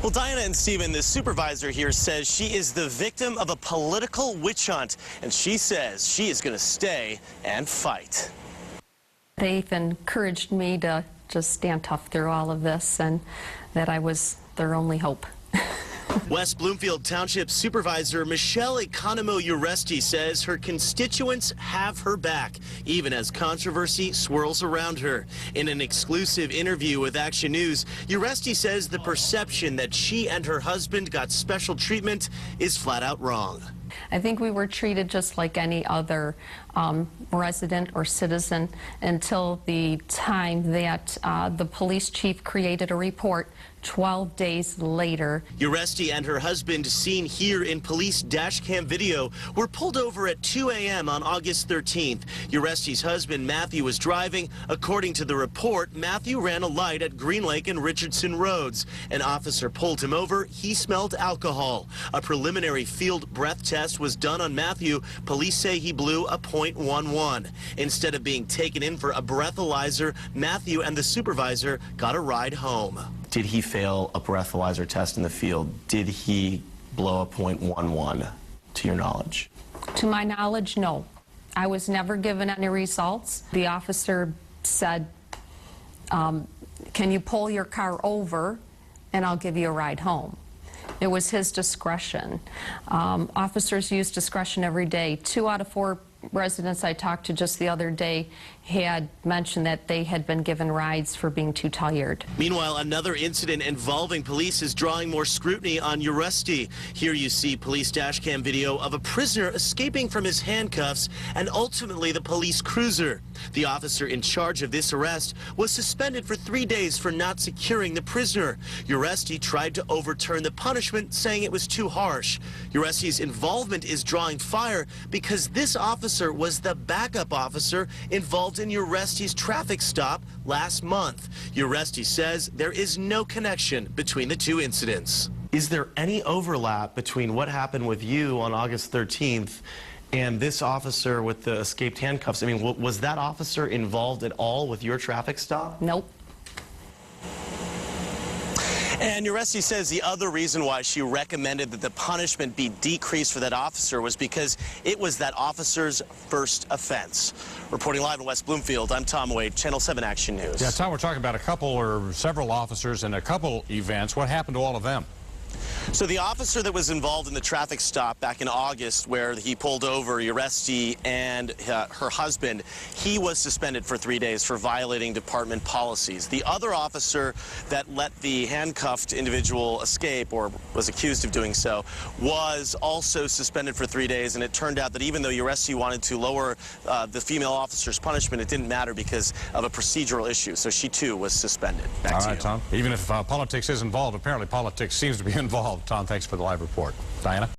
Well, Diana and Stephen, the supervisor here, says she is the victim of a political witch hunt, and she says she is going to stay and fight. They've encouraged me to just stand tough through all of this, and that I was their only hope. West Bloomfield Township Supervisor Michelle Economo-Uresti says her constituents have her back, even as controversy swirls around her. In an exclusive interview with Action News, Uresti says the perception that she and her husband got special treatment is flat out wrong. I think we were treated just like any other resident or citizen until the time that the police chief created a report 12 days later. Uresti and her husband, seen here in police dash cam video, were pulled over at 2 a.m. on August 13th. Uresti's husband, Matthew, was driving. According to the report, Matthew ran a light at Green Lake and Richardson Roads. An officer pulled him over. He smelled alcohol. A preliminary field breath test was done on Matthew. Police say he blew a .11. Instead of being taken in for a breathalyzer, Matthew and the supervisor got a ride home. Did he fail a breathalyzer test in the field? Did he blow a .11, to your knowledge? To my knowledge, no. I was never given any results. The officer said, can you pull your car over and I'll give you a ride home. It was his discretion. Officers use discretion every day. 2 out of 4 residents I talked to just the other day had mentioned that they had been given rides for being too tired. Meanwhile, another incident involving police is drawing more scrutiny on Uresti. Here you see police dashcam video of a prisoner escaping from his handcuffs and ultimately the police cruiser. The officer in charge of this arrest was suspended for 3 days for not securing the prisoner. Uresti tried to overturn the punishment, saying it was too harsh. Uresti's involvement is drawing fire because this officer was the backup officer involved in Uresti's traffic stop last month. Uresti says there is no connection between the two incidents. Is there any overlap between what happened with you on August 13th and this officer with the escaped handcuffs? I mean, was that officer involved at all with your traffic stop? Nope. And Uresti says the other reason why she recommended that the punishment be decreased for that officer was because it was that officer's first offense. Reporting live in West Bloomfield, I'm Tom Wade, Channel 7 Action News. Yeah, Tom, we're talking about a couple or several officers and a couple events. What happened to all of them? So the officer that was involved in the traffic stop back in August where he pulled over Uresti and her husband, he was suspended for 3 days for violating department policies. The other officer that let the handcuffed individual escape, or was accused of doing so, was also suspended for 3 days, and it turned out that even though Uresti wanted to lower the female officer's punishment, it didn't matter because of a procedural issue. So she too was suspended. Back to you. Tom. Even if politics is involved, apparently politics seems to be involved. Tom, thanks for the live report. Diana?